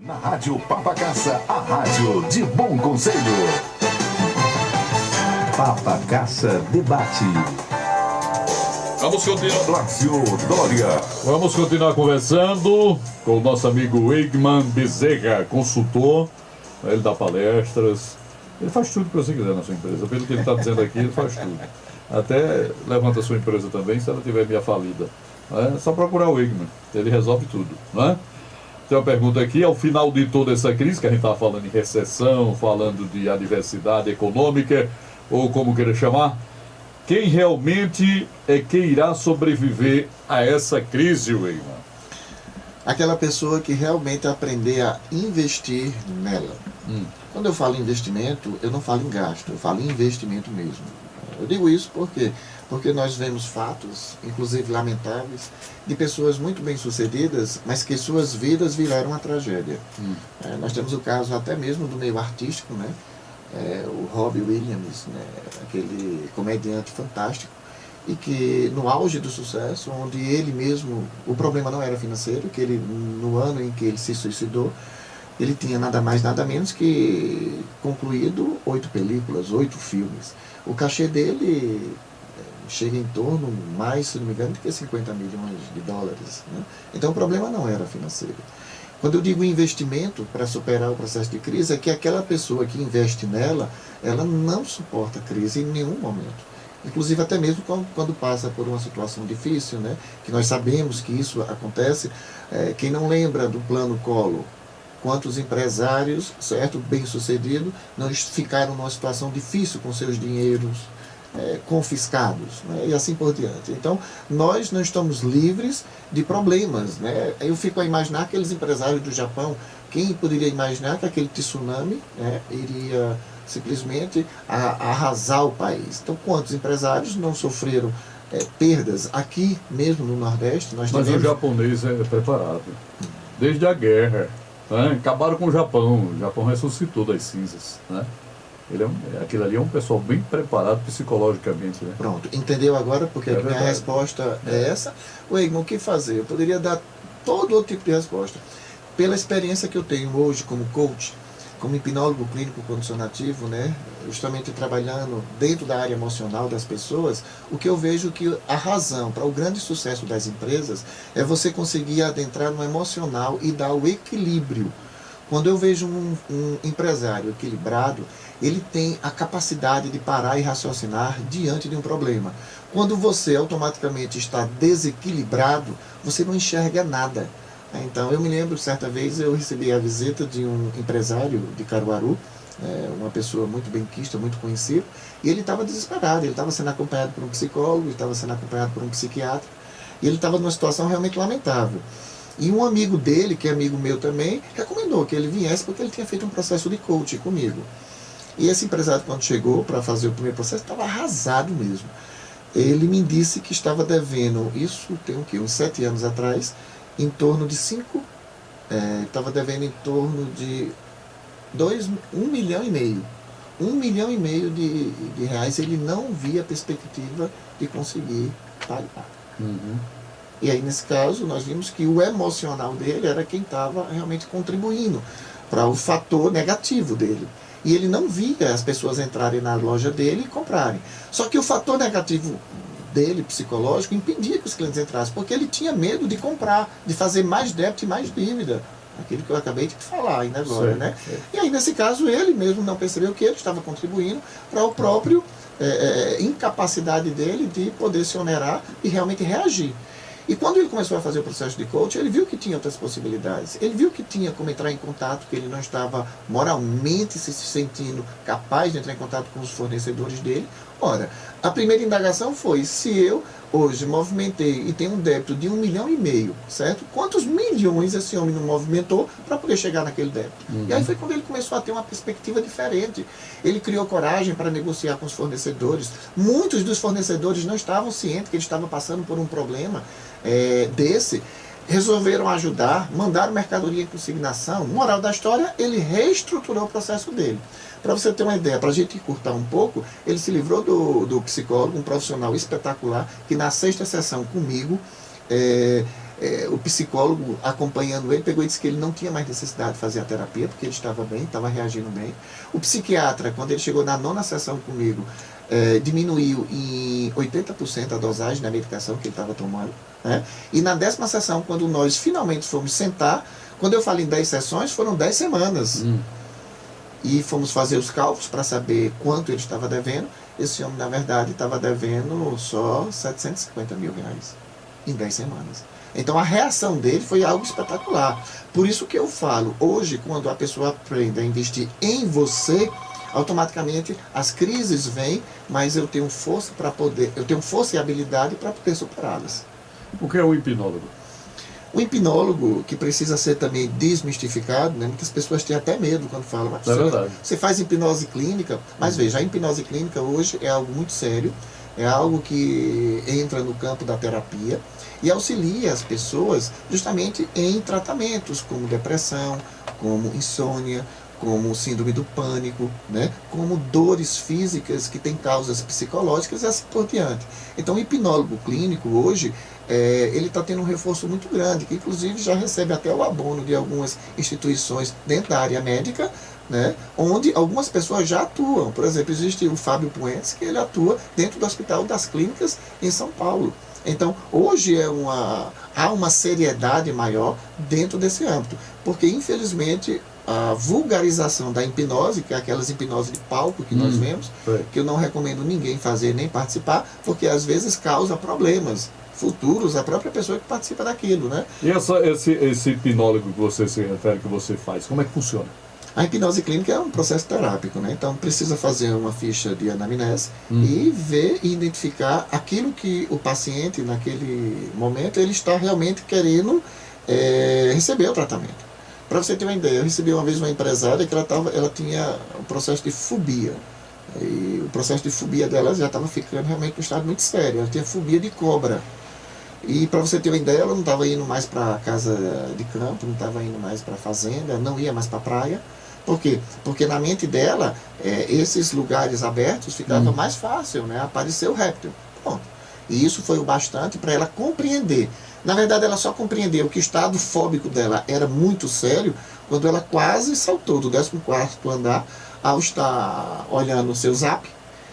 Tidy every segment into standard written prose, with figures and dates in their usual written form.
Na Rádio Papacaça, a rádio de bom conselho. Papacaça Debate. Vamos continuar. Lácio Dória. Vamos continuar conversando com o nosso amigo Eggman Bezerra, consultor. Ele dá palestras. Ele faz tudo que você quiser na sua empresa. Pelo que ele está dizendo aqui, ele faz tudo. Até levanta a sua empresa também, se ela tiver meia falida. É só procurar o Eggman. Ele resolve tudo, não é? Tem uma pergunta aqui, ao final de toda essa crise, que a gente estava falando em recessão, falando de adversidade econômica, ou como queira chamar, quem realmente é que irá sobreviver a essa crise, Weimar? Aquela pessoa que realmente aprender a investir nela. Quando eu falo em investimento, eu não falo em gasto, eu falo em investimento mesmo. Eu digo isso porque nós vemos fatos, inclusive lamentáveis, de pessoas muito bem-sucedidas, mas que suas vidas viraram uma tragédia. Nós temos o caso até mesmo do meio artístico, né? O Robbie Williams, né? Aquele comediante fantástico, e que no auge do sucesso, onde ele mesmo, o problema não era financeiro, que ele, no ano em que ele se suicidou, ele tinha nada mais, nada menos que concluído 8 películas, 8 filmes. O cachê dele chega em torno, mais, se não me engano, de que 50 milhões de dólares. Né? Então o problema não era financeiro. Quando eu digo investimento para superar o processo de crise, é que aquela pessoa que investe nela, ela não suporta crise em nenhum momento. Inclusive até mesmo quando passa por uma situação difícil, né? Que nós sabemos que isso acontece. Quem não lembra do plano Collor, quantos empresários, certo, bem-sucedidos, não ficaram numa situação difícil com seus dinheiros confiscados, né, e assim por diante. Então, nós não estamos livres de problemas. Né? Eu fico a imaginar aqueles empresários do Japão, quem poderia imaginar que aquele tsunami, né, iria simplesmente arrasar o país. Então, quantos empresários não sofreram perdas aqui mesmo no Nordeste? Mas o japonês é preparado. Desde a guerra. Né? Acabaram com o Japão ressuscitou das cinzas. Né? Aquilo ali é um pessoal bem preparado psicologicamente. Né? Pronto, entendeu agora? Porque a minha resposta é essa. O Eggman, o que fazer? Eu poderia dar todo outro tipo de resposta. Pela experiência que eu tenho hoje como coach, como hipnólogo clínico condicionativo, né, justamente trabalhando dentro da área emocional das pessoas, o que eu vejo que a razão para o grande sucesso das empresas é você conseguir adentrar no emocional e dar o equilíbrio. Quando eu vejo um empresário equilibrado, ele tem a capacidade de parar e raciocinar diante de um problema. Quando você automaticamente está desequilibrado, você não enxerga nada. Então, eu me lembro, certa vez, eu recebi a visita de um empresário de Caruaru, uma pessoa muito benquista, muito conhecida, e ele estava desesperado, ele estava sendo acompanhado por um psicólogo, estava sendo acompanhado por um psiquiatra, e ele estava numa situação realmente lamentável. E um amigo dele, que é amigo meu também, recomendou que ele viesse porque ele tinha feito um processo de coaching comigo. E esse empresário, quando chegou para fazer o primeiro processo, estava arrasado mesmo. Ele me disse que estava devendo, isso tem o quê? Uns 7 anos atrás, em torno de estava devendo em torno de 1,5 milhão. 1,5 milhão de reais, ele não via perspectiva de conseguir pagar. E aí, nesse caso, nós vimos que o emocional dele era quem estava realmente contribuindo para o fator negativo dele. E ele não via as pessoas entrarem na loja dele e comprarem. Só que o fator negativo dele, psicológico, impedia que os clientes entrassem, porque ele tinha medo de comprar, de fazer mais débito e mais dívida. Aquilo que eu acabei de falar ainda agora, certo, né? Certo. E aí, nesse caso, ele mesmo não percebeu que ele estava contribuindo para o próprio incapacidade dele de poder se onerar e realmente reagir. E quando ele começou a fazer o processo de coaching, ele viu que tinha outras possibilidades. Ele viu que tinha como entrar em contato, que ele não estava moralmente se sentindo capaz de entrar em contato com os fornecedores dele. Ora, a primeira indagação foi, se eu hoje movimentei e tenho um débito de 1,5 milhão, certo? Quantos milhões esse homem não movimentou para poder chegar naquele débito? E aí foi quando ele começou a ter uma perspectiva diferente. Ele criou coragem para negociar com os fornecedores. Muitos dos fornecedores não estavam cientes que ele estava passando por um problema desse. Resolveram ajudar, mandaram mercadoria em consignação. Moral da história, ele reestruturou o processo dele. Para você ter uma ideia, para a gente encurtar um pouco, ele se livrou do psicólogo, um profissional espetacular, que na 6ª sessão comigo, O psicólogo acompanhando ele pegou e disse que ele não tinha mais necessidade de fazer a terapia, porque ele estava bem, estava reagindo bem. O psiquiatra, quando ele chegou na 9ª sessão comigo, diminuiu em 80% a dosagem da medicação que ele estava tomando. Né? E na 10ª sessão, quando nós finalmente fomos sentar, quando eu falo em 10 sessões, foram 10 semanas. E fomos fazer os cálculos para saber quanto ele estava devendo. Esse homem, na verdade, estava devendo só R$750 mil em 10 semanas. Então a reação dele foi algo espetacular. Por isso que eu falo, hoje, quando a pessoa aprende a investir em você, automaticamente as crises vêm, mas eu tenho força para poder, eu tenho força e habilidade para poder superá-las. O que é o hipnólogo? O hipnólogo, que precisa ser também desmistificado, né? Muitas pessoas têm até medo quando falam, mas você faz hipnose clínica, mas veja, a hipnose clínica hoje é algo muito sério, é algo que entra no campo da terapia e auxilia as pessoas justamente em tratamentos como depressão, como insônia, como síndrome do pânico, né? Como dores físicas que têm causas psicológicas e assim por diante. Então o hipnólogo clínico hoje, ele está tendo um reforço muito grande, que inclusive já recebe até o abono de algumas instituições dentro da área médica, né, onde algumas pessoas já atuam. Por exemplo, existe o Fábio Puentes, que ele atua dentro do Hospital das Clínicas em São Paulo. Então, hoje há uma seriedade maior dentro desse âmbito, porque infelizmente a vulgarização da hipnose, que é aquelas hipnoses de palco que nós vemos, que eu não recomendo ninguém fazer nem participar, porque às vezes causa problemas futuros à própria pessoa que participa daquilo, né? E esse hipnólogo que você se refere, que você faz, como é que funciona? A hipnose clínica é um processo terápico, né? Então precisa fazer uma ficha de anamnese e ver e identificar aquilo que o paciente, naquele momento, ele está realmente querendo receber o tratamento. Para você ter uma ideia, eu recebi uma vez uma empresária que ela tinha um processo de fobia. E o processo de fobia dela já estava ficando realmente em um estado muito sério. Ela tinha fobia de cobra. E para você ter uma ideia, ela não estava indo mais para casa de campo, não estava indo mais para fazenda, não ia mais para a praia. Por quê? Porque na mente dela, esses lugares abertos ficava mais fácil, né? Aparecer o réptil. Pronto. E isso foi o bastante para ela compreender. Na verdade, ela só compreendeu que o estado fóbico dela era muito sério quando ela quase saltou do 14º andar ao estar olhando o seu zap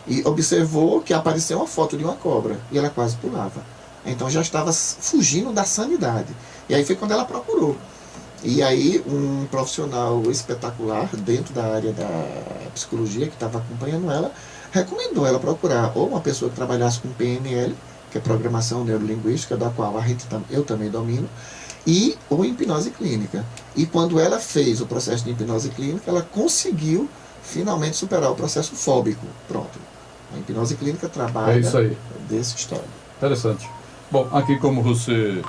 e observou que apareceu uma foto de uma cobra e ela quase pulava. Então já estava fugindo da sanidade. E aí foi quando ela procurou. E aí um profissional espetacular dentro da área da psicologia que estava acompanhando ela, recomendou ela procurar ou uma pessoa que trabalhasse com PNL, que é Programação Neurolinguística, da qual eu também domino, ou hipnose clínica. E quando ela fez o processo de hipnose clínica, ela conseguiu finalmente superar o processo fóbico. Pronto. A hipnose clínica trabalha desse história. Interessante. Bom, aqui como você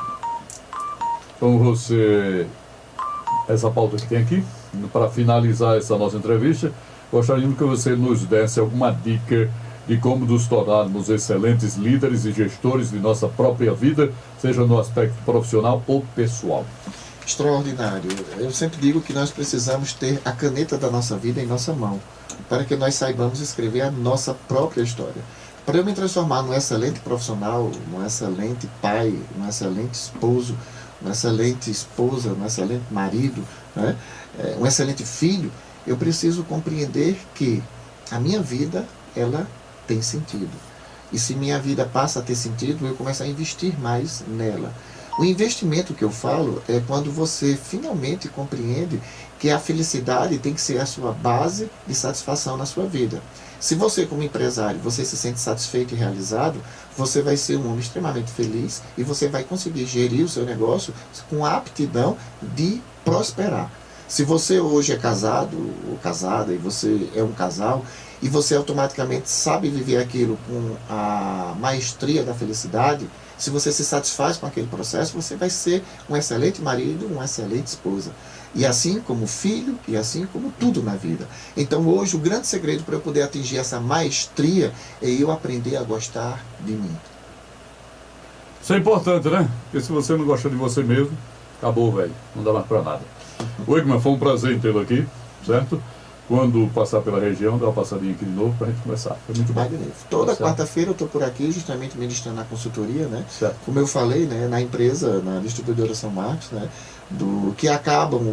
essa pauta que tem aqui, para finalizar essa nossa entrevista, gostaríamos que você nos desse alguma dica de como nos tornarmos excelentes líderes e gestores de nossa própria vida, seja no aspecto profissional ou pessoal. Extraordinário. Eu sempre digo que nós precisamos ter a caneta da nossa vida em nossa mão, para que nós saibamos escrever a nossa própria história. Para eu me transformar num excelente profissional, num excelente pai, num excelente esposo, uma excelente esposa, um excelente marido, né? Um excelente filho, eu preciso compreender que a minha vida, ela tem sentido. E se minha vida passa a ter sentido, eu começo a investir mais nela. O investimento que eu falo é quando você finalmente compreende que a felicidade tem que ser a sua base de satisfação na sua vida. Se você, como empresário, você se sente satisfeito e realizado, você vai ser um homem extremamente feliz e você vai conseguir gerir o seu negócio com a aptidão de prosperar. Se você hoje é casado ou casada e você é um casal e você automaticamente sabe viver aquilo com a maestria da felicidade, se você se satisfaz com aquele processo, você vai ser um excelente marido, uma excelente esposa. E assim como filho, e assim como tudo na vida. Então hoje o grande segredo para eu poder atingir essa maestria é eu aprender a gostar de mim. Isso é importante, né? Porque se você não gosta de você mesmo, acabou, velho. Não dá mais para nada. O Eggman, foi um prazer tê-lo aqui, certo? quando passar pela região, dá uma passadinha aqui de novo para a gente conversar. Foi muito bom. Magnífico. Toda Tá certo. quarta-feira eu estou por aqui, justamente ministrando a consultoria, né? Certo. Como eu falei, né, na empresa, na distribuidora São Marcos, né,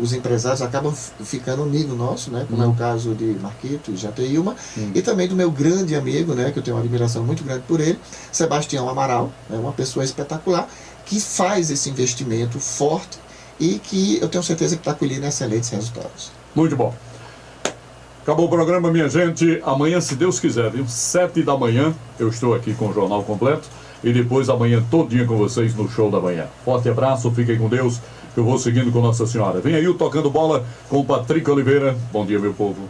os empresários acabam ficando amigo nosso, né, como é o caso de Marquito e Jateilma, e também do meu grande amigo, né, que eu tenho uma admiração muito grande por ele, Sebastião Amaral, né, uma pessoa espetacular, que faz esse investimento forte e que eu tenho certeza que está colhendo excelentes resultados. Muito bom. Acabou o programa, minha gente. Amanhã, se Deus quiser, viu? 7 da manhã, eu estou aqui com o Jornal Completo. E depois amanhã todinha com vocês no Show da Manhã. Forte abraço, fiquem com Deus. Eu vou seguindo com Nossa Senhora. Vem aí o Tocando Bola com o Patrick Oliveira. Bom dia, meu povo.